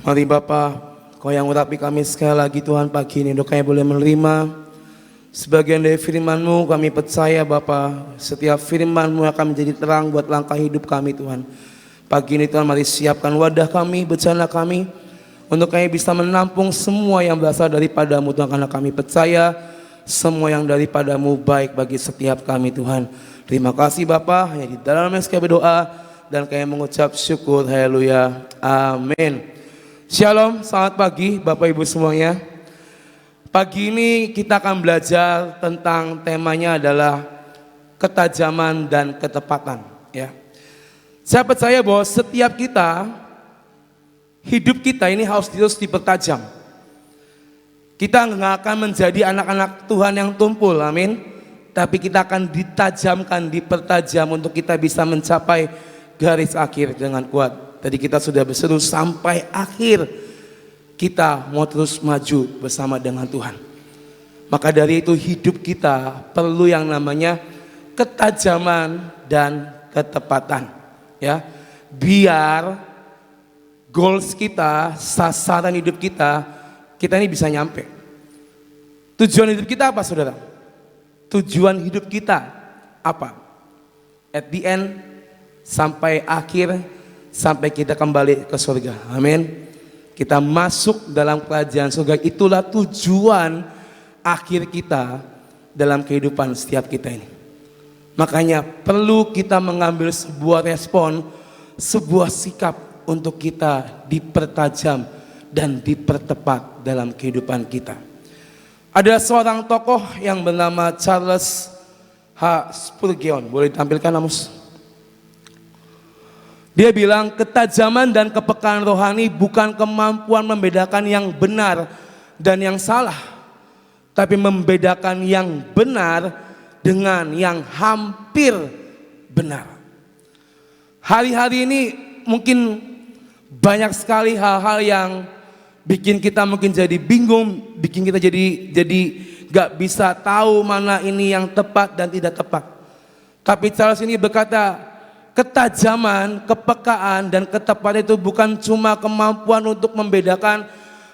Mari Bapa, Kau yang urapi kami sekali lagi Tuhan pagi ini, untuk kami boleh menerima sebagian dari firman-Mu. Kami percaya Bapa, setiap firman-Mu akan menjadi terang buat langkah hidup kami Tuhan. Pagi ini Tuhan, mari siapkan wadah kami, bencana kami, untuk kami bisa menampung semua yang berasal daripada-Mu Tuhan. Karena kami percaya semua yang daripada-Mu baik bagi setiap kami Tuhan. Terima kasih Bapa, hanya di dalam kami berdoa dan kami mengucap syukur. Haleluya, amin. Shalom, selamat pagi Bapak Ibu semuanya. Pagi ini kita akan belajar tentang temanya adalah ketajaman dan ketepatan. Ya, saya percaya bahwa setiap kita, hidup kita ini harus terus dipertajam. Kita nggak akan menjadi anak-anak Tuhan yang tumpul, amin. Tapi kita akan ditajamkan, dipertajam untuk kita bisa mencapai garis akhir dengan kuat. Tadi kita sudah berseru sampai akhir kita mau terus maju bersama dengan Tuhan. Maka dari itu hidup kita perlu yang namanya ketajaman dan ketepatan. Ya, biar goals kita, sasaran hidup kita ini bisa nyampe. Tujuan hidup kita apa saudara? Tujuan hidup kita apa? At the end, sampai akhir, sampai kita kembali ke surga. Amin. Kita masuk dalam kerajaan surga. Itulah tujuan akhir kita dalam kehidupan setiap kita ini. Makanya perlu kita mengambil sebuah respon, sebuah sikap untuk kita dipertajam dan dipertepat dalam kehidupan kita. Ada seorang tokoh yang bernama Charles H. Spurgeon. Boleh ditampilkan Amos? Dia bilang ketajaman dan kepekaan rohani bukan kemampuan membedakan yang benar dan yang salah, tapi membedakan yang benar dengan yang hampir benar. Hari-hari ini mungkin banyak sekali hal-hal yang bikin kita mungkin jadi bingung, bikin kita jadi gak bisa tahu mana ini yang tepat dan tidak tepat. Tapi Charles ini berkata, ketajaman, kepekaan, dan ketepatan itu bukan cuma kemampuan untuk membedakan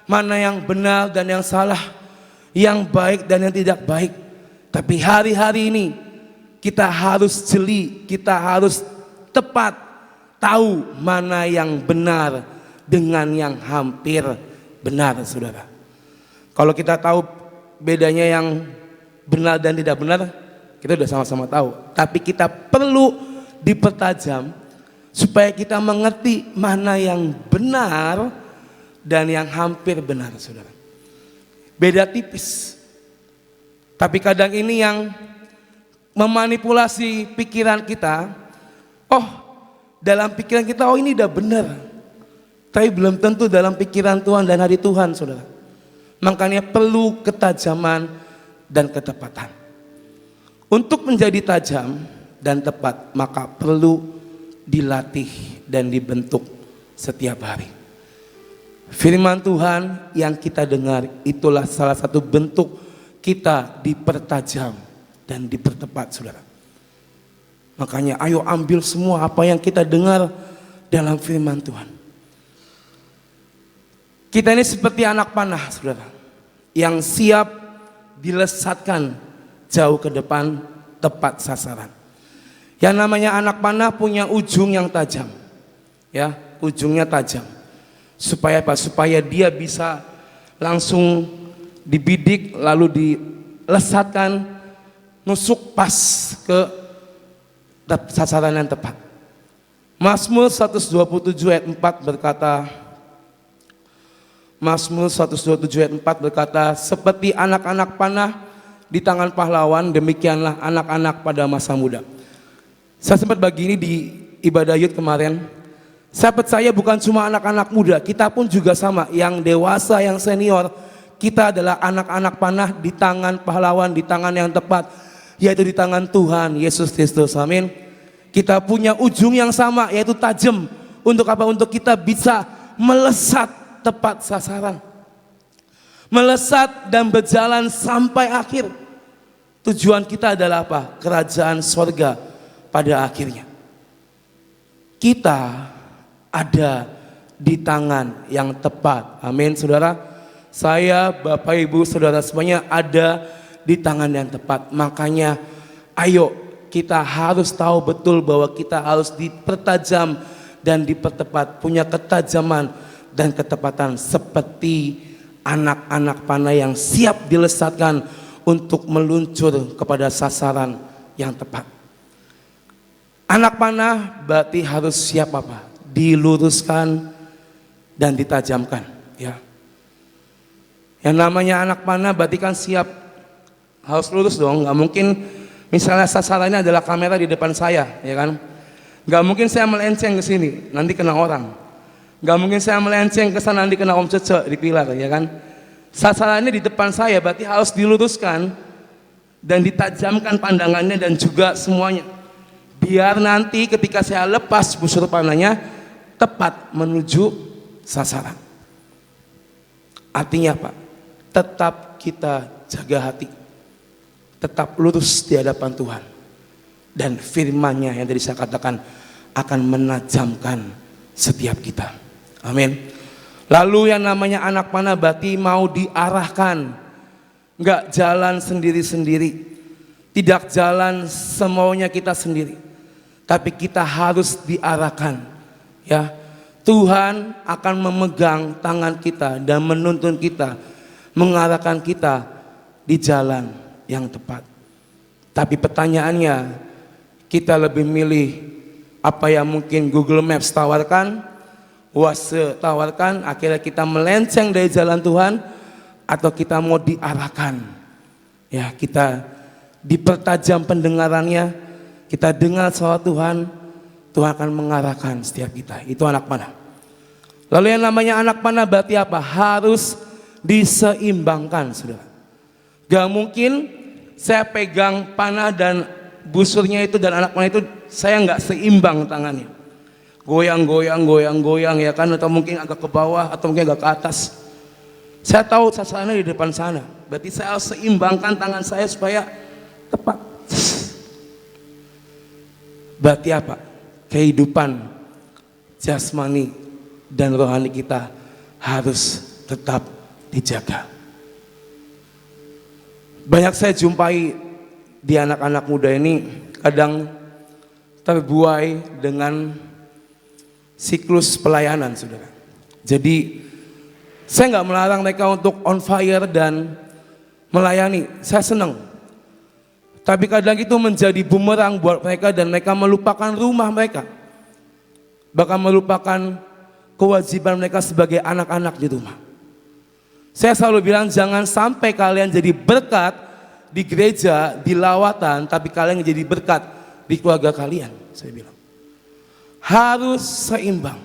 mana yang benar dan yang salah, yang baik dan yang tidak baik. Tapi hari-hari ini kita harus jeli, kita harus tepat tahu mana yang benar dengan yang hampir benar, saudara. Kalau kita tahu bedanya yang benar dan tidak benar, kita sudah sama-sama tahu. Tapi kita perlu dipertajam supaya kita mengerti mana yang benar dan yang hampir benar, saudara. Beda tipis. Tapi kadang ini yang memanipulasi pikiran kita. Oh, dalam pikiran kita, oh ini udah benar. Tapi belum tentu dalam pikiran Tuhan dan hati Tuhan, saudara. Makanya perlu ketajaman dan ketepatan. Untuk menjadi tajam dan tepat, maka perlu dilatih dan dibentuk setiap hari. Firman Tuhan yang kita dengar itulah salah satu bentuk kita dipertajam dan dipertepat, saudara. Makanya ayo ambil semua apa yang kita dengar dalam firman Tuhan. Kita ini seperti anak panah, saudara, yang siap dilesatkan jauh ke depan, tepat sasaran. Yang namanya anak panah punya ujung yang tajam, ya, ujungnya tajam. Supaya apa? Supaya dia bisa langsung dibidik, lalu dilesatkan, nusuk pas ke sasaran yang tepat. Mazmur 127 ayat 4 berkata, Mazmur 127 ayat 4 berkata, seperti anak-anak panah di tangan pahlawan, demikianlah anak-anak pada masa muda. Saya sempat bagi ini di ibadah youth kemarin. Saya percaya bukan cuma anak-anak muda, kita pun juga sama, yang dewasa, yang senior. Kita adalah anak-anak panah di tangan pahlawan, di tangan yang tepat, yaitu di tangan Tuhan Yesus Kristus. Amin. Kita punya ujung yang sama, yaitu tajam. Untuk apa? Untuk kita bisa melesat tepat sasaran, melesat dan berjalan sampai akhir. Tujuan kita adalah apa? Kerajaan sorga pada akhirnya. Kita ada di tangan yang tepat. Amin saudara. Saya, Bapak Ibu, saudara semuanya ada di tangan yang tepat. Makanya ayo kita harus tahu betul bahwa kita harus dipertajam dan dipertepat. Punya ketajaman dan ketepatan seperti anak-anak panah yang siap dilesatkan untuk meluncur kepada sasaran yang tepat. Anak panah berarti harus siap apa? Diluruskan dan ditajamkan, ya. Yang namanya anak panah berarti kan siap, harus lurus dong. Nggak mungkin misalnya sasarannya adalah kamera di depan saya, ya kan? Nggak mungkin saya melenceng ke sini, nanti kena orang. Nggak mungkin saya melenceng ke sana, nanti kena Om Cece di pilar, ya kan? Sasarannya di depan saya, berarti harus diluruskan dan ditajamkan pandangannya dan juga semuanya. Biar nanti ketika saya lepas busur panahnya tepat menuju sasaran. Artinya apa? Tetap kita jaga hati, tetap lurus di hadapan Tuhan, dan firman-Nya yang tadi saya katakan akan menajamkan setiap kita. Amin. Lalu yang namanya anak panah berarti mau diarahkan, nggak jalan sendiri-sendiri, tidak jalan semaunya kita sendiri, tapi kita harus diarahkan, ya. Tuhan akan memegang tangan kita dan menuntun kita, mengarahkan kita di jalan yang tepat. Tapi pertanyaannya, kita lebih milih apa yang mungkin Google Maps tawarkan, Waze tawarkan, akhirnya kita melenceng dari jalan Tuhan, atau kita mau diarahkan, ya, kita dipertajam pendengarannya, kita dengar suara Tuhan, Tuhan akan mengarahkan setiap kita. Itu anak panah. Lalu yang namanya anak panah berarti apa? Harus diseimbangkan, saudara. Gak mungkin saya pegang panah dan busurnya itu dan anak panah itu saya nggak seimbang tangannya. Goyang, ya kan, atau mungkin agak ke bawah atau mungkin agak ke atas. Saya tahu sasarannya di depan sana. Berarti saya harus seimbangkan tangan saya supaya tepat. Berarti apa? Kehidupan jasmani dan rohani kita harus tetap dijaga. Banyak saya jumpai di anak-anak muda ini kadang terbuai dengan siklus pelayanan, saudara. Jadi saya nggak melarang mereka untuk on fire dan melayani, saya senang. Tapi kadang itu menjadi bumerang buat mereka dan mereka melupakan rumah mereka, bahkan melupakan kewajiban mereka sebagai anak-anak di rumah. Saya selalu bilang jangan sampai kalian jadi berkat di gereja, di lawatan, tapi kalian jadi berkat di keluarga kalian. Saya bilang harus seimbang.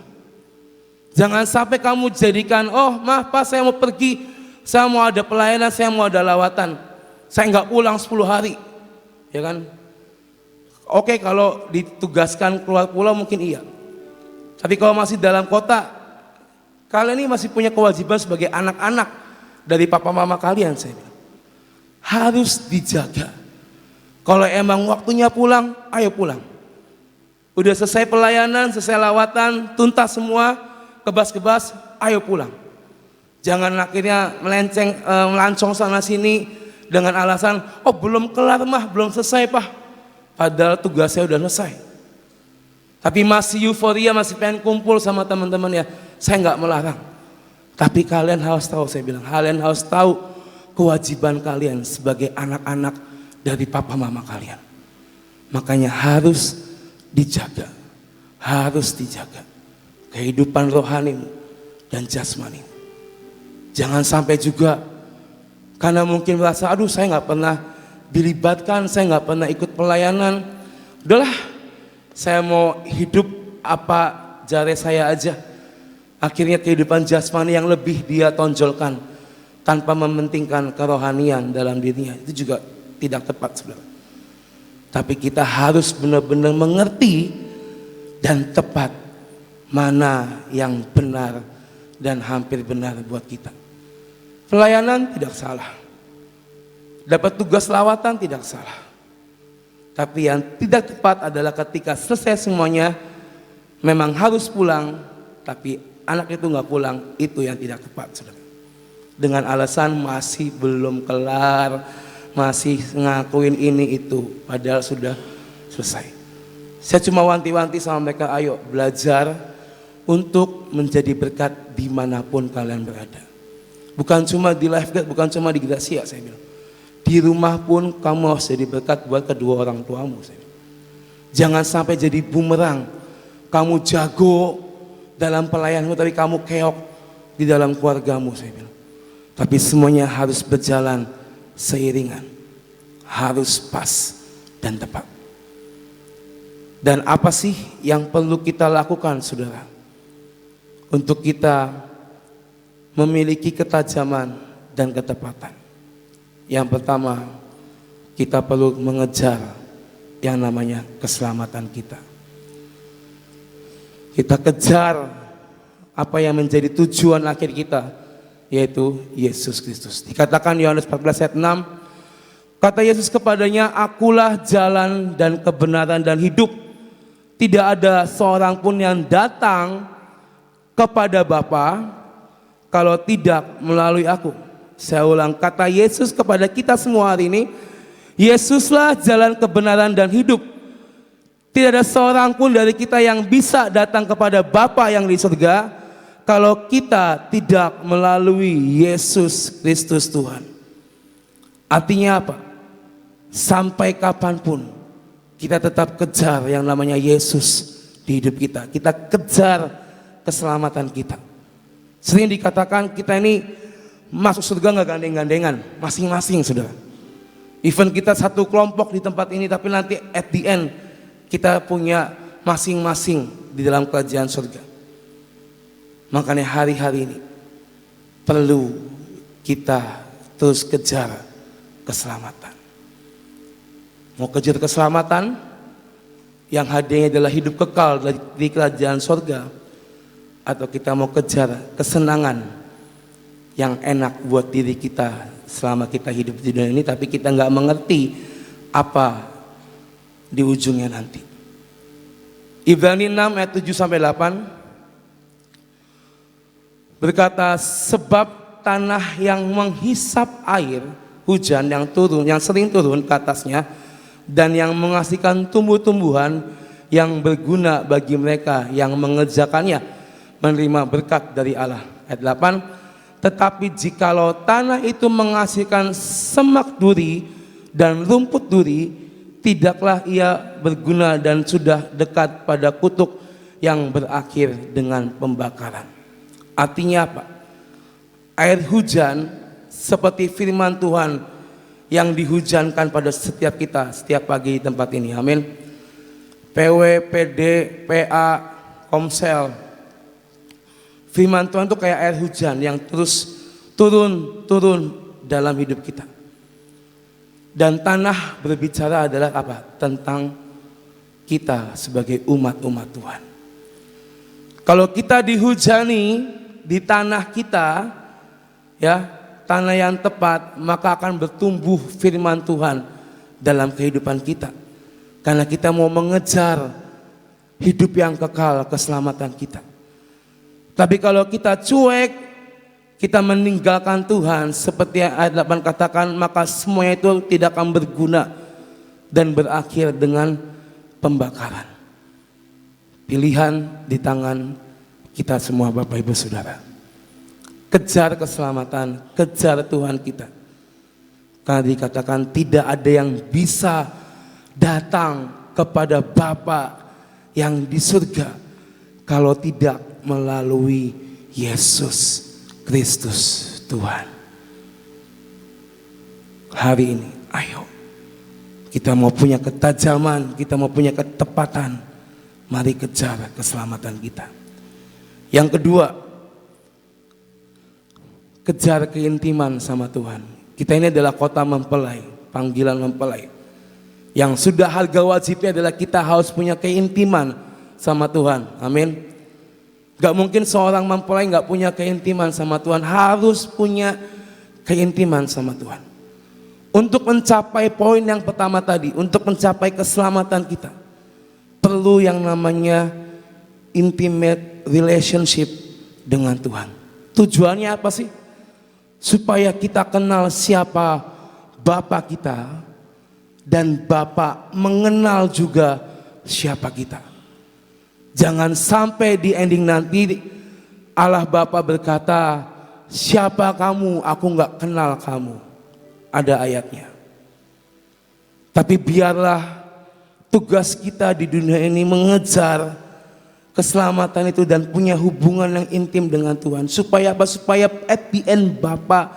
Jangan sampai kamu jadikan, oh maaf Pak, saya mau pergi, saya mau ada pelayanan, saya mau ada lawatan, saya nggak pulang 10 hari. Ya kan? Oke, kalau ditugaskan keluar pulau mungkin iya. Tapi kalau masih dalam kota, kalian ini masih punya kewajiban sebagai anak-anak dari papa mama kalian, saya bilang. Harus dijaga. Kalau emang waktunya pulang, ayo pulang. Udah selesai pelayanan, selesai lawatan, tuntas semua, kebas-kebas, ayo pulang. Jangan akhirnya melenceng, melancong sana sini dengan alasan, oh belum kelar mah, belum selesai Pak. Padahal tugasnya udah selesai. Tapi masih euforia, masih pengen kumpul sama teman-teman ya. Saya nggak melarang. Tapi kalian harus tahu, saya bilang, kalian harus tahu kewajiban kalian sebagai anak-anak dari papa mama kalian. Makanya harus dijaga. Harus dijaga kehidupan rohanimu dan jasmanimu. Jangan sampai juga karena mungkin merasa, aduh saya nggak pernah dilibatkan, saya nggak pernah ikut pelayanan. Udahlah, saya mau hidup apa jare saya aja. Akhirnya kehidupan jasmani yang lebih dia tonjolkan tanpa mementingkan kerohanian dalam dirinya. Itu juga tidak tepat, saudara. Tapi kita harus benar-benar mengerti dan tepat mana yang benar dan hampir benar buat kita. Pelayanan tidak salah, dapat tugas lawatan tidak salah. Tapi yang tidak tepat adalah ketika selesai semuanya, memang harus pulang, tapi anak itu nggak pulang, itu yang tidak tepat, saudara. Dengan alasan masih belum kelar, masih ngakuin ini itu, padahal sudah selesai. Saya cuma wanti-wanti sama mereka, ayo belajar untuk menjadi berkat dimanapun kalian berada. Bukan cuma di Lifegate, bukan cuma di Gracia, saya bilang. Di rumah pun kamu harus jadi berkat buat kedua orang tuamu. Saya bilang. Jangan sampai jadi bumerang. Kamu jago dalam pelayananmu, tapi kamu keok di dalam keluargamu, saya bilang. Tapi semuanya harus berjalan seiringan, harus pas dan tepat. Dan apa sih yang perlu kita lakukan, saudara, untuk kita memiliki ketajaman dan ketepatan? Yang pertama, kita perlu mengejar yang namanya keselamatan kita. Kita kejar apa yang menjadi tujuan akhir kita, yaitu Yesus Kristus. Dikatakan Yohanes 14 ayat 6, kata Yesus kepadanya, akulah jalan dan kebenaran dan hidup. Tidak ada seorang pun yang datang kepada Bapa kalau tidak melalui aku. Saya ulang, kata Yesus kepada kita semua hari ini, Yesuslah jalan kebenaran dan hidup. Tidak ada seorang pun dari kita yang bisa datang kepada Bapa yang di surga kalau kita tidak melalui Yesus Kristus Tuhan. Artinya apa? Sampai kapanpun kita tetap kejar yang namanya Yesus di hidup kita. Kita kejar keselamatan kita. Sering dikatakan kita ini masuk surga nggak gandeng-gandengan, masing-masing, saudara. Even kita satu kelompok di tempat ini, tapi nanti at the end kita punya masing-masing di dalam kerajaan surga. Makanya hari-hari ini perlu kita terus kejar keselamatan. Mau kejar keselamatan yang hadiahnya adalah hidup kekal di kerajaan surga, atau kita mau kejar kesenangan yang enak buat diri kita selama kita hidup di dunia ini, tapi kita nggak mengerti apa di ujungnya nanti. Ibrani 6 ayat 7 sampai 8 berkata, sebab tanah yang menghisap air hujan yang turun, yang sering turun ke atasnya, dan yang menghasilkan tumbuh-tumbuhan yang berguna bagi mereka yang mengerjakannya, menerima berkat dari Allah. Ayat 8, tetapi jikalau tanah itu menghasilkan semak duri dan rumput duri, tidaklah ia berguna dan sudah dekat pada kutuk yang berakhir dengan pembakaran. Artinya apa? Air hujan seperti firman Tuhan yang dihujankan pada setiap kita setiap pagi di tempat ini. Amin. PW, PD, PA, Komsel. Firman Tuhan itu kayak air hujan yang terus turun dalam hidup kita. Dan tanah berbicara adalah apa? Tentang kita sebagai umat-umat Tuhan. Kalau kita dihujani di tanah kita, ya, tanah yang tepat, maka akan bertumbuh firman Tuhan dalam kehidupan kita. Karena kita mau mengejar hidup yang kekal, keselamatan kita. Tapi kalau kita cuek, kita meninggalkan Tuhan, seperti yang ayat 8 katakan, maka semuanya itu tidak akan berguna dan berakhir dengan pembakaran. Pilihan di tangan kita semua, Bapak Ibu Saudara. Kejar keselamatan, kejar Tuhan kita. Karena dikatakan tidak ada yang bisa datang kepada Bapa yang di surga kalau tidak melalui Yesus Kristus Tuhan. Hari ini ayo kita mau punya ketajaman, kita mau punya ketepatan, mari kejar keselamatan kita. Yang kedua, kejar keintiman sama Tuhan. Kita ini adalah kota mempelai, panggilan mempelai. Yang sudah harga wajibnya adalah kita harus punya keintiman sama Tuhan. Amin. Gak mungkin seorang mempelai gak punya keintiman sama Tuhan. Harus punya keintiman sama Tuhan. Untuk mencapai poin yang pertama tadi, untuk mencapai keselamatan kita, perlu yang namanya intimate relationship dengan Tuhan. Tujuannya apa sih? Supaya kita kenal siapa Bapa kita dan Bapa mengenal juga siapa kita. Jangan sampai di ending nanti Allah Bapa berkata, siapa kamu? Aku nggak kenal kamu. Ada ayatnya. Tapi biarlah tugas kita di dunia ini mengejar keselamatan itu dan punya hubungan yang intim dengan Tuhan. Supaya apa? Supaya at the end Bapa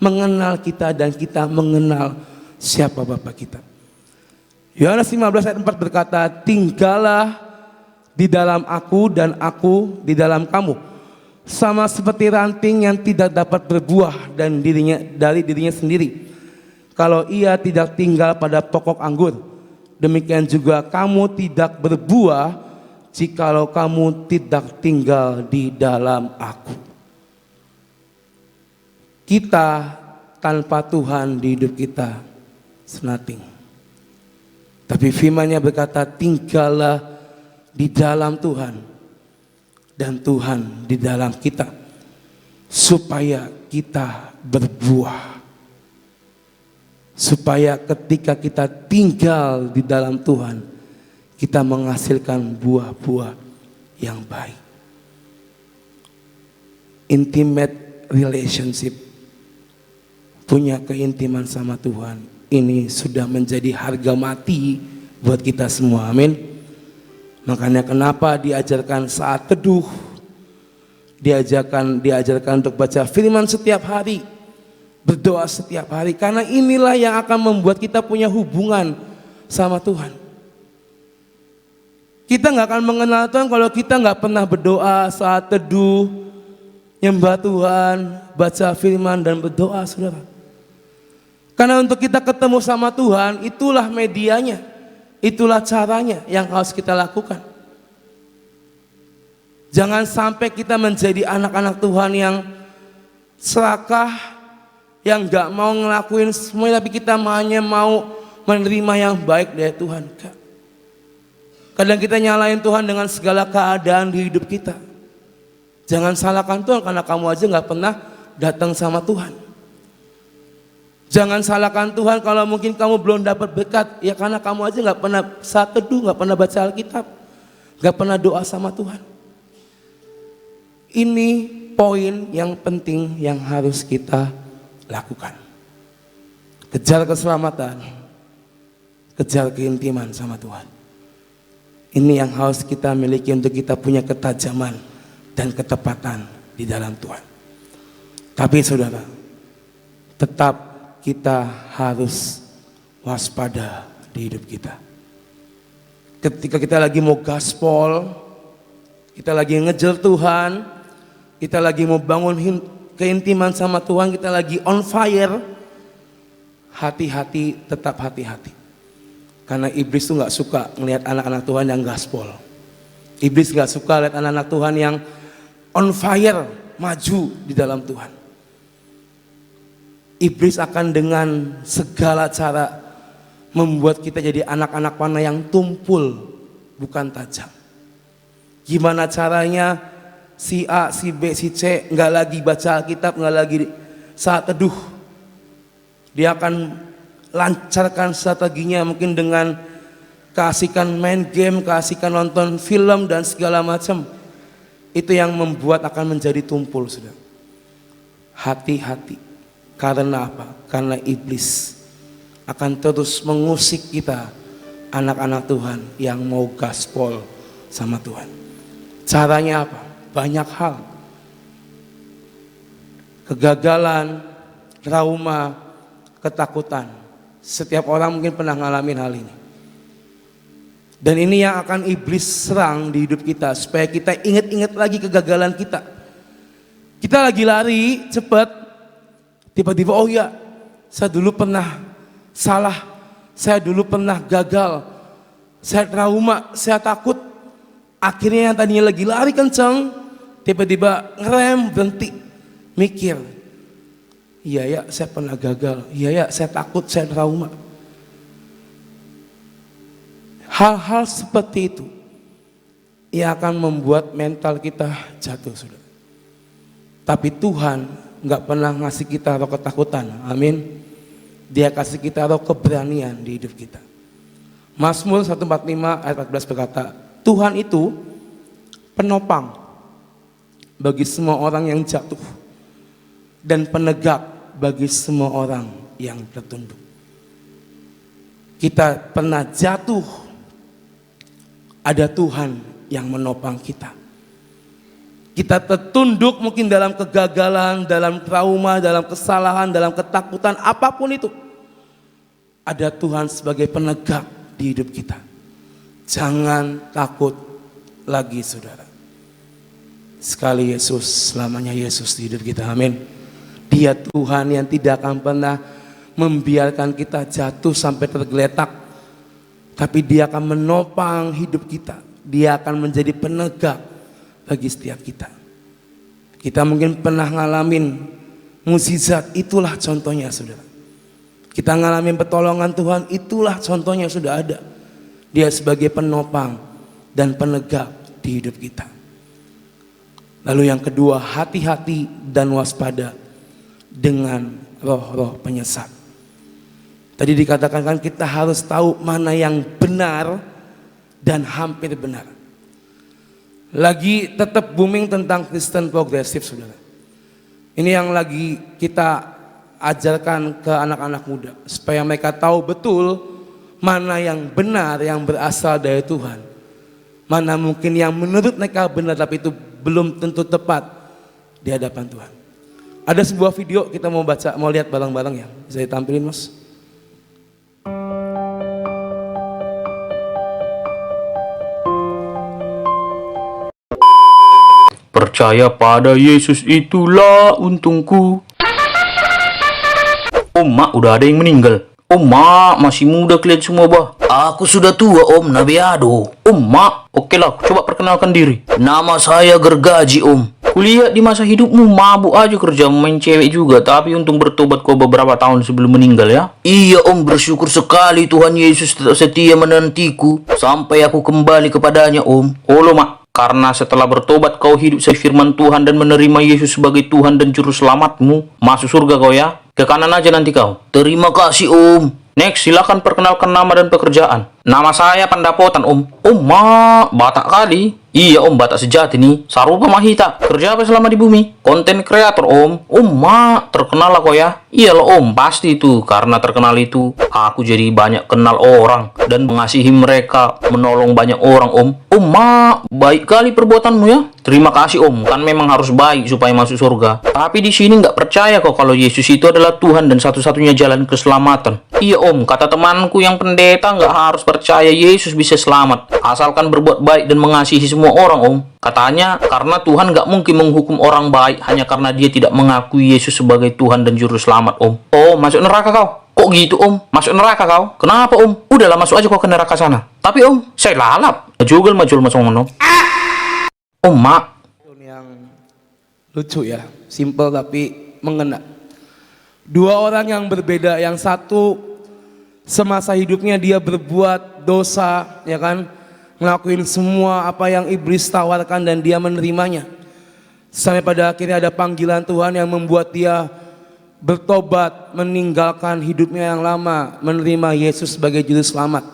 mengenal kita dan kita mengenal siapa Bapa kita. Yohanes 15 ayat 4 berkata, tinggallah di dalam aku dan aku di dalam kamu. Sama seperti ranting yang tidak dapat berbuah dari dirinya sendiri kalau ia tidak tinggal pada pokok anggur. Demikian juga kamu tidak berbuah jikalau kamu tidak tinggal di dalam aku. Kita tanpa Tuhan di hidup kita nothing. Tapi firman-Nya berkata, tinggallah di dalam Tuhan dan Tuhan di dalam kita, supaya kita berbuah. Supaya ketika kita tinggal di dalam Tuhan, kita menghasilkan buah-buah yang baik. Intimate relationship, punya keintiman sama Tuhan, ini sudah menjadi harga mati buat kita semua. Amin. Makanya kenapa diajarkan saat teduh, diajarkan untuk baca firman setiap hari, berdoa setiap hari, karena inilah yang akan membuat kita punya hubungan sama Tuhan. Kita nggak akan mengenal Tuhan kalau kita nggak pernah berdoa saat teduh, nyembah Tuhan, baca firman dan berdoa, saudara. Karena untuk kita ketemu sama Tuhan, itulah medianya, itulah caranya yang harus kita lakukan. Jangan sampai kita menjadi anak-anak Tuhan yang serakah, yang gak mau ngelakuin semuanya, tapi kita hanya mau menerima yang baik dari Tuhan. Kadang kita nyalain Tuhan dengan segala keadaan di hidup kita. Jangan salahkan Tuhan karena kamu aja gak pernah datang sama Tuhan. Jangan salahkan Tuhan kalau mungkin kamu belum dapat berkat, ya karena kamu aja gak pernah saat teduh, gak pernah baca Alkitab, gak pernah doa sama Tuhan. Ini poin yang penting yang harus kita lakukan. Kejar keselamatan, kejar keintiman sama Tuhan. Ini yang harus kita miliki untuk kita punya ketajaman dan ketepatan di dalam Tuhan. Tapi saudara, tetap kita harus waspada di hidup kita. Ketika kita lagi mau gaspol, kita lagi ngejar Tuhan, kita lagi mau bangun keintiman sama Tuhan, kita lagi on fire, hati-hati, tetap hati-hati. Karena iblis tuh gak suka ngelihat anak-anak Tuhan yang gaspol. Iblis gak suka lihat anak-anak Tuhan yang on fire, maju di dalam Tuhan. Iblis akan dengan segala cara membuat kita jadi anak-anak panah yang tumpul, bukan tajam. Gimana caranya? Si A, si B, si C nggak lagi baca Alkitab, nggak lagi saat teduh. Dia akan lancarkan strateginya mungkin dengan keasikan main game, keasikan nonton film dan segala macam. Itu yang membuat akan menjadi tumpul, sudah. Hati-hati. Karena apa? Karena iblis akan terus mengusik kita, anak-anak Tuhan yang mau gaspol sama Tuhan. Caranya apa? Banyak hal. Kegagalan, trauma, ketakutan. Setiap orang mungkin pernah ngalamin hal ini. Dan ini yang akan iblis serang di hidup kita, supaya kita ingat-ingat lagi kegagalan kita. Kita lagi lari cepat, tiba-tiba oh ya, saya dulu pernah salah, saya dulu pernah gagal, saya trauma, saya takut. Akhirnya yang tadinya lagi lari kencang, tiba-tiba ngerem, berhenti, mikir. Iya ya, saya pernah gagal. Iya ya, saya takut, saya trauma. Hal-hal seperti itu yang akan membuat mental kita jatuh, saudara. Tapi Tuhan nggak pernah ngasih kita roh ketakutan. Amin. Dia kasih kita roh keberanian di hidup kita. Mazmur 145 ayat 14 berkata, Tuhan itu penopang bagi semua orang yang jatuh dan penegak bagi semua orang yang tertunduk. Kita pernah jatuh, ada Tuhan yang menopang kita. Kita tertunduk mungkin dalam kegagalan, dalam trauma, dalam kesalahan, dalam ketakutan, apapun itu. Ada Tuhan sebagai penegak di hidup kita. Jangan takut lagi saudara. Sekali Yesus, selamanya Yesus di hidup kita, amin. Dia Tuhan yang tidak akan pernah membiarkan kita jatuh sampai tergeletak. Tapi dia akan menopang hidup kita. Dia akan menjadi penegak bagi setiap kita. Kita mungkin pernah ngalamin mukjizat, itulah contohnya saudara. Kita ngalamin pertolongan Tuhan, itulah contohnya sudah ada. Dia sebagai penopang dan penegak di hidup kita. Lalu yang kedua, hati-hati dan waspada dengan roh-roh penyesat. Tadi dikatakan kan kita harus tahu mana yang benar dan hampir benar. Lagi tetap booming tentang Kristen progresif saudara. Ini yang lagi kita ajarkan ke anak-anak muda. Supaya mereka tahu betul mana yang benar yang berasal dari Tuhan. Mana mungkin yang menurut mereka benar tapi itu belum tentu tepat di hadapan Tuhan. Ada sebuah video kita mau baca, mau lihat bareng-bareng ya. Bisa ditampilin mas? Percaya pada Yesus itulah untungku. Om, mak udah ada yang meninggal. Om, mak masih muda kalian semua bah. Aku sudah tua om, Nabiado. Om, mak, oke lah, coba perkenalkan diri. Nama saya Gergaji om. Kuliah di masa hidupmu mabuk aja kerja main cewek juga. Tapi untung bertobat kau beberapa tahun sebelum meninggal ya. Iya om, bersyukur sekali Tuhan Yesus tetap setia menantiku sampai aku kembali kepadanya om. Oh lo mak, karena setelah bertobat kau hidup sefirman Tuhan dan menerima Yesus sebagai Tuhan dan Juru Selamatmu, masuk surga kau ya. Ke kanan aja nanti kau. Terima kasih om. Next, silakan perkenalkan nama dan pekerjaan. Nama saya Pendapotan om. Om, mak, Batak kali. Iya om, Batak sejati nih. Sarupa Mahita. Kerja apa selama di bumi? Konten kreator om. Om, mak, terkenal lah kok ya. Iya loh om, pasti itu. Karena terkenal itu, aku jadi banyak kenal orang dan mengasihi mereka, menolong banyak orang om. Om, mak, baik kali perbuatanmu ya. Terima kasih om, kan memang harus baik supaya masuk surga. Tapi di sini nggak percaya kok kalau Yesus itu adalah Tuhan dan satu-satunya jalan keselamatan. Iya om, kata temanku yang pendeta nggak harus percaya Yesus bisa selamat, asalkan berbuat baik dan mengasihi semua orang om. Katanya karena Tuhan nggak mungkin menghukum orang baik hanya karena dia tidak mengakui Yesus sebagai Tuhan dan Juru Selamat om. Oh, masuk neraka kau? Kok gitu om? Masuk neraka kau? Kenapa om? Udahlah masuk aja kau ke neraka sana. Tapi om, saya lalap. Majul masuk ngono. Om, mak. Yang lucu ya, simple tapi mengena. Dua orang yang berbeda, yang satu semasa hidupnya dia berbuat dosa, ya kan, ngelakuin semua apa yang iblis tawarkan dan dia menerimanya. Sampai pada akhirnya ada panggilan Tuhan yang membuat dia bertobat, meninggalkan hidupnya yang lama, menerima Yesus sebagai juru selamat.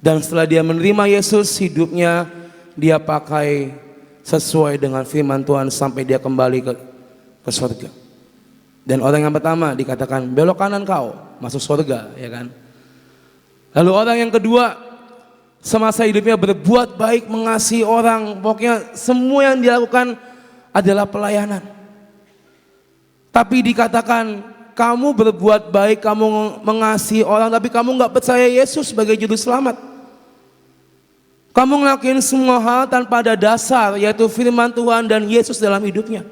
Dan setelah dia menerima Yesus, hidupnya dia pakai sesuai dengan firman Tuhan sampai dia kembali ke surga. Dan orang yang pertama dikatakan belok kanan kau masuk surga, ya kan. Lalu orang yang kedua semasa hidupnya berbuat baik, mengasihi orang, pokoknya semua yang dilakukan adalah pelayanan. Tapi dikatakan kamu berbuat baik, kamu mengasihi orang, tapi kamu nggak percaya Yesus sebagai juru selamat. Kamu ngelakuin semua hal tanpa ada dasar, yaitu firman Tuhan dan Yesus dalam hidupnya.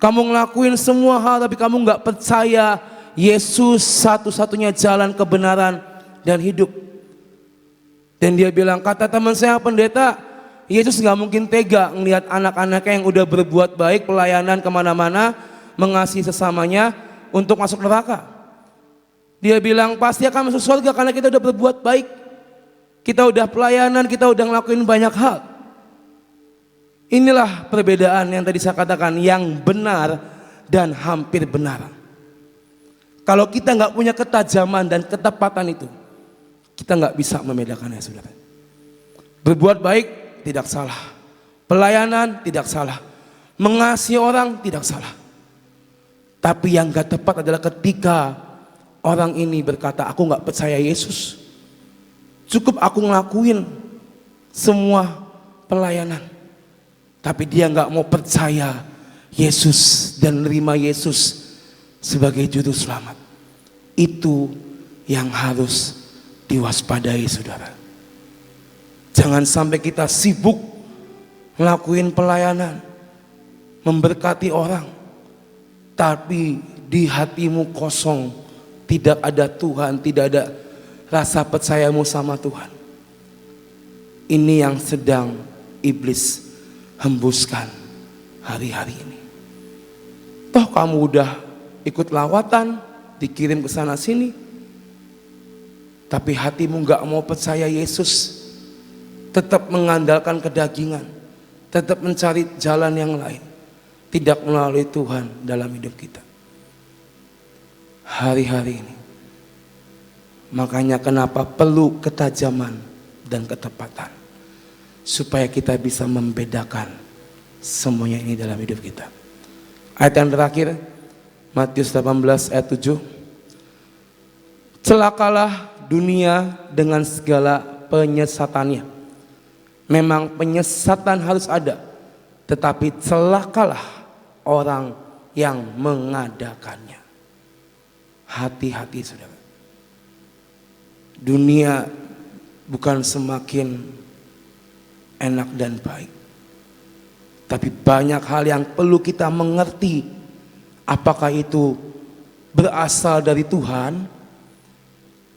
Kamu ngelakuin semua hal tapi kamu nggak percaya Yesus satu-satunya jalan kebenaran dan hidup. Dan dia bilang, kata teman saya pendeta, Yesus nggak mungkin tega ngelihat anak-anaknya yang udah berbuat baik, pelayanan kemana-mana, mengasihi sesamanya untuk masuk neraka. Dia bilang pasti akan masuk surga karena kita udah berbuat baik. Kita udah pelayanan, kita udah ngelakuin banyak hal. Inilah perbedaan yang tadi saya katakan, yang benar dan hampir benar. Kalau kita nggak punya ketajaman dan ketepatan itu, kita nggak bisa membedakannya, saudara. Berbuat baik tidak salah, pelayanan tidak salah, mengasihi orang tidak salah. Tapi yang nggak tepat adalah ketika orang ini berkata, aku nggak percaya Yesus, cukup aku ngelakuin semua pelayanan, tapi dia nggak mau percaya Yesus dan menerima Yesus sebagai juru selamat. Itu yang harus diwaspadai, saudara. Jangan sampai kita sibuk ngelakuin pelayanan, memberkati orang, tapi di hatimu kosong, tidak ada Tuhan, tidak ada rasa percayamu sama Tuhan. Ini yang sedang iblis hembuskan hari-hari ini. Toh kamu udah ikut lawatan, dikirim ke sana sini, tapi hatimu gak mau percaya Yesus, tetap mengandalkan kedagingan, tetap mencari jalan yang lain, tidak melalui Tuhan dalam hidup kita hari-hari ini. Makanya kenapa perlu ketajaman dan ketepatan, supaya kita bisa membedakan semuanya ini dalam hidup kita. Ayat yang terakhir, Matius 18 ayat 7. Celakalah dunia dengan segala penyesatannya. Memang penyesatan harus ada, tetapi celakalah orang yang mengadakannya. Hati-hati, saudara. Dunia bukan semakin enak dan baik, tapi banyak hal yang perlu kita mengerti. Apakah itu berasal dari Tuhan,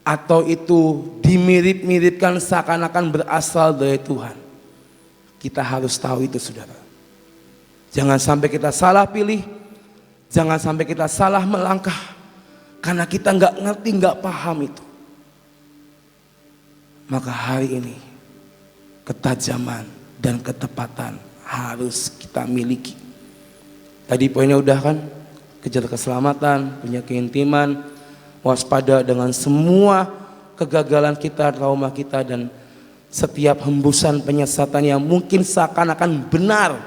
atau itu dimirip-miripkan seakan-akan berasal dari Tuhan. Kita harus tahu itu, saudara. Jangan sampai kita salah pilih, jangan sampai kita salah melangkah, karena kita nggak ngerti, nggak paham itu. Maka hari ini ketajaman dan ketepatan harus kita miliki. Tadi poinnya udah kan, kejar keselamatan, punya keintiman, waspada dengan semua kegagalan kita, trauma kita, dan setiap hembusan penyesatan yang mungkin seakan-akan benar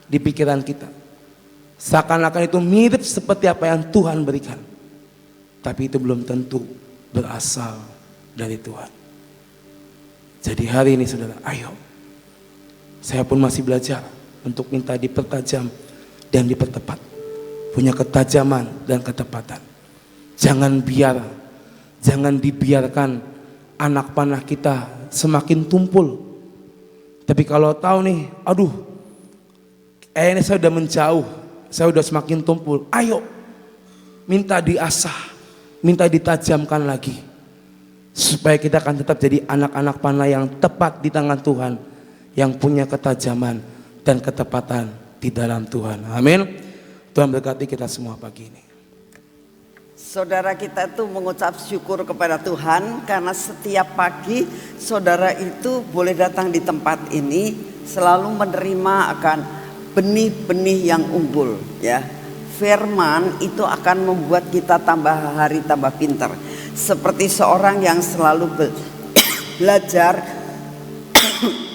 di pikiran kita, seakan-akan itu mirip seperti apa yang Tuhan berikan, tapi itu belum tentu berasal dari Tuhan. Jadi hari ini, saudara, ayo, saya pun masih belajar untuk minta dipertajam dan dipertepat, punya ketajaman dan ketepatan. Jangan dibiarkan anak panah kita semakin tumpul. Tapi kalau tahu nih, aduh, ini saya udah menjauh, saya udah semakin tumpul, ayo minta diasah, minta ditajamkan lagi, supaya kita akan tetap jadi anak-anak panah yang tepat di tangan Tuhan, yang punya ketajaman dan ketepatan di dalam Tuhan. Amin. Tuhan berkati kita semua pagi ini. Saudara kita itu mengucap syukur kepada Tuhan karena setiap pagi saudara itu boleh datang di tempat ini, selalu menerima akan benih-benih yang unggul, ya. Firman itu akan membuat kita tambah hari tambah pintar. Seperti seorang yang selalu belajar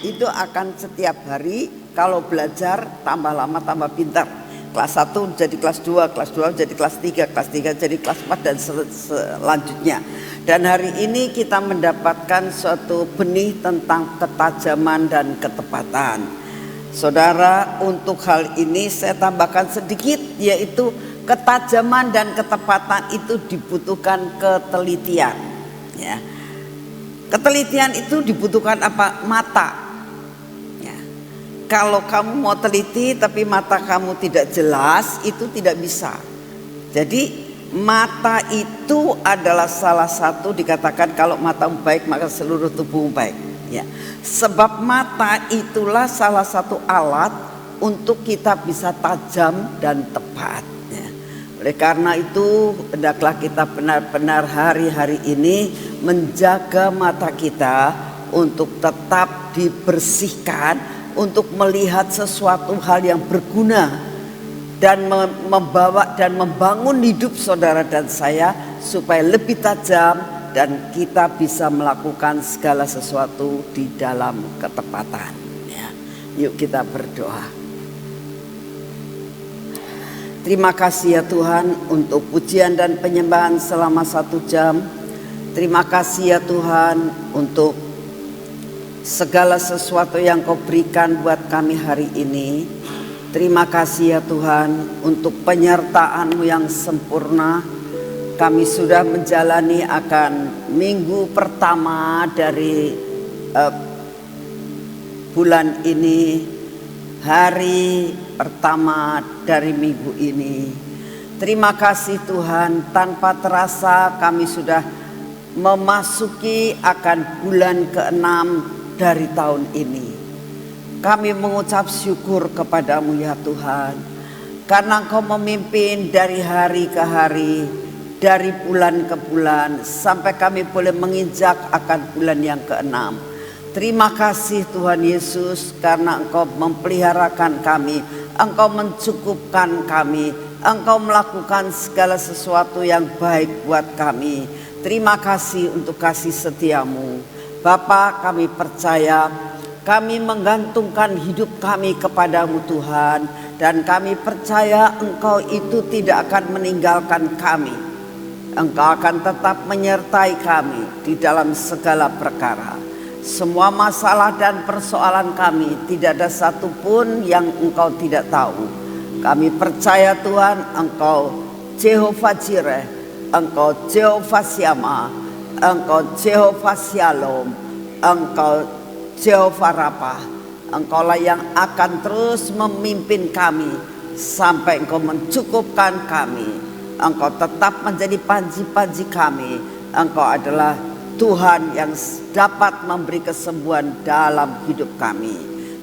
itu akan setiap hari kalau belajar tambah lama tambah pintar. Kelas 1 jadi kelas 2, kelas 2 jadi kelas 3, kelas 3 jadi kelas 4 dan selanjutnya. Dan hari ini kita mendapatkan suatu benih tentang ketajaman dan ketepatan. Saudara, untuk hal ini saya tambahkan sedikit, yaitu ketajaman dan ketepatan itu dibutuhkan ketelitian, ya. Ketelitian itu dibutuhkan apa? Mata, ya. Kalau kamu mau teliti tapi mata kamu tidak jelas, itu tidak bisa. Jadi mata itu adalah salah satu, dikatakan kalau matamu baik maka seluruh tubuhmu baik, ya. Sebab mata itulah salah satu alat untuk kita bisa tajam dan tepat, ya. Oleh karena itu hendaklah kita benar-benar hari-hari ini menjaga mata kita untuk tetap dibersihkan untuk melihat sesuatu hal yang berguna dan membawa dan membangun hidup saudara dan saya supaya lebih tajam dan kita bisa melakukan segala sesuatu di dalam ketepatan. Ya. Yuk kita berdoa. Terima kasih ya Tuhan untuk pujian dan penyembahan selama 1 jam. Terima kasih ya Tuhan untuk segala sesuatu yang Kau berikan buat kami hari ini. Terima kasih ya Tuhan untuk penyertaan-Mu yang sempurna. Kami sudah menjalani akan minggu pertama dari bulan ini, hari pertama dari minggu ini. Terima kasih Tuhan, tanpa terasa kami sudah memasuki akan bulan ke-6 dari tahun ini. Kami mengucap syukur kepadamu ya Tuhan, karena Engkau memimpin dari hari ke hari, dari bulan ke bulan, sampai kami boleh menginjak akan bulan yang ke-6. Terima kasih Tuhan Yesus, karena Engkau memeliharakan kami, Engkau mencukupkan kami, Engkau melakukan segala sesuatu yang baik buat kami. Terima kasih untuk kasih setiamu. Bapa, kami percaya, kami menggantungkan hidup kami kepadamu Tuhan, dan kami percaya Engkau itu tidak akan meninggalkan kami. Engkau akan tetap menyertai kami di dalam segala perkara. Semua masalah dan persoalan kami tidak ada satupun yang Engkau tidak tahu. Kami percaya Tuhan, Engkau Jehovah Jireh, Engkau Jehovah Syama, Engkau Jehovah Shalom, Engkau Jehovah Rapha. Engkaulah yang akan terus memimpin kami sampai Engkau mencukupkan kami. Engkau tetap menjadi panji-panji kami. Engkau adalah Tuhan yang dapat memberi kesembuhan dalam hidup kami.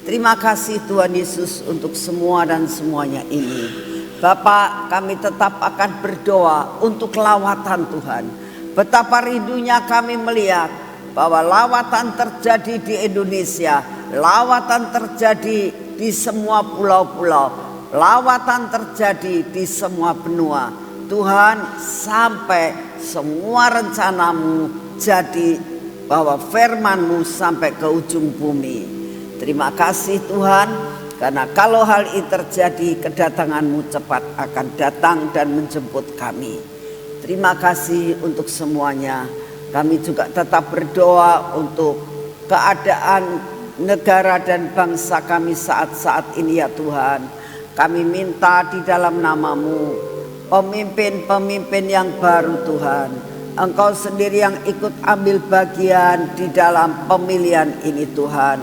Terima kasih Tuhan Yesus untuk semua dan semuanya ini. Bapak, kami tetap akan berdoa untuk lawatan Tuhan. Betapa rindunya kami melihat bahwa lawatan terjadi di Indonesia, lawatan terjadi di semua pulau-pulau, lawatan terjadi di semua benua. Tuhan, sampai semua rencanamu jadi, bahwa firman-Mu sampai ke ujung bumi. Terima kasih Tuhan, karena kalau hal ini terjadi, kedatangan-Mu cepat akan datang dan menjemput kami. Terima kasih untuk semuanya. Kami juga tetap berdoa untuk keadaan negara dan bangsa kami saat-saat ini ya Tuhan. Kami minta di dalam nama-Mu, pemimpin-pemimpin yang baru Tuhan. Engkau sendiri yang ikut ambil bagian di dalam pemilihan ini Tuhan.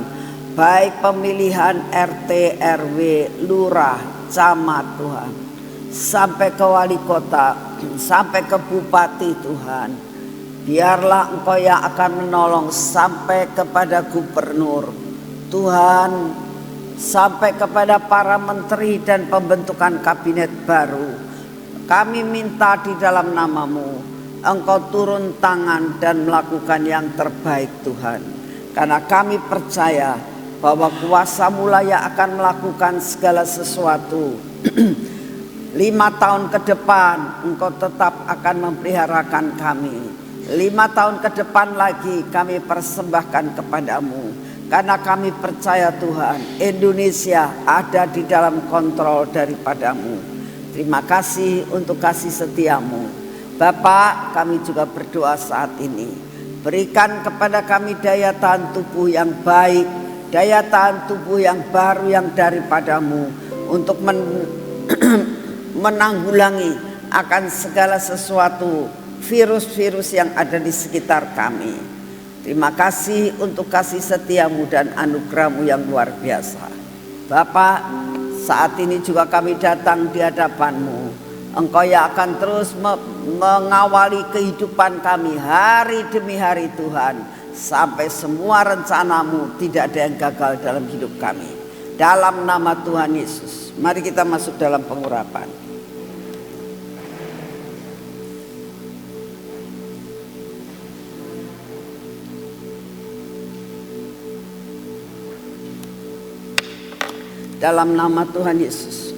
Baik pemilihan RT, RW, lurah, camat Tuhan, sampai ke wali kota, sampai ke bupati Tuhan. Biarlah Engkau yang akan menolong sampai kepada gubernur Tuhan, sampai kepada para menteri dan pembentukan kabinet baru. Kami minta di dalam nama-Mu, Engkau turun tangan dan melakukan yang terbaik Tuhan. Karena kami percaya bahwa kuasa-Mu lah yang akan melakukan segala sesuatu. 5 tahun ke depan Engkau tetap akan memeliharakan kami. 5 tahun ke depan lagi kami persembahkan kepadamu. Karena kami percaya Tuhan, Indonesia ada di dalam kontrol daripadamu. Terima kasih untuk kasih setiamu. Bapak, kami juga berdoa saat ini. Berikan kepada kami daya tahan tubuh yang baik, daya tahan tubuh yang baru yang daripadamu, untuk menanggulangi akan segala sesuatu virus-virus yang ada di sekitar kami. Terima kasih untuk kasih setiamu dan anugerahmu yang luar biasa. Bapak, saat ini juga kami datang di hadapanmu. Engkau yang akan terus mengawali kehidupan kami hari demi hari Tuhan. Sampai semua rencanamu tidak ada yang gagal dalam hidup kami. Dalam nama Tuhan Yesus, mari kita masuk dalam pengurapan. dalam nama Tuhan Yesus.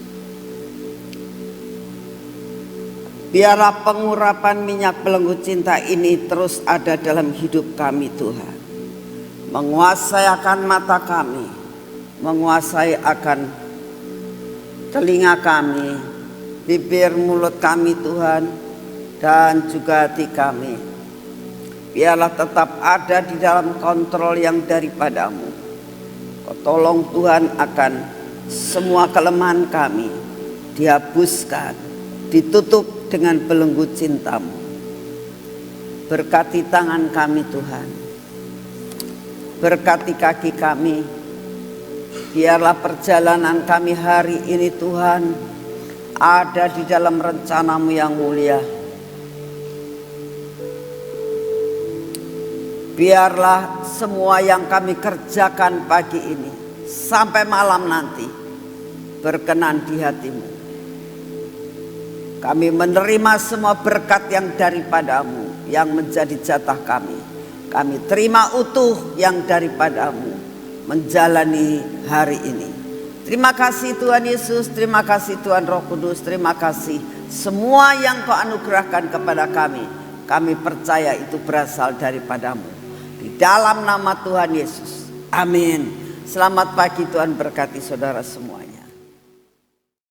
Biarlah pengurapan minyak belenggu cinta ini terus ada dalam hidup kami Tuhan. Menguasai akan mata kami, menguasai akan telinga kami, bibir mulut kami Tuhan, dan juga hati kami. Biarlah tetap ada di dalam kontrol yang daripadamu. Kau tolong Tuhan akan semua kelemahan kami dihapuskan, ditutup dengan belenggu cintamu. Berkati tangan kami Tuhan, berkati kaki kami. Biarlah perjalanan kami hari ini Tuhan ada di dalam rencanamu yang mulia. Biarlah semua yang kami kerjakan pagi ini sampai malam nanti berkenan di hatimu. Kami menerima semua berkat yang daripadamu yang menjadi jatah kami. Kami terima utuh yang daripadamu menjalani hari ini. Terima kasih Tuhan Yesus, terima kasih Tuhan Roh Kudus, terima kasih semua yang kau anugerahkan kepada kami. Kami percaya itu berasal daripadamu. Di dalam nama Tuhan Yesus. Amin. Selamat pagi, Tuhan berkati saudara semua.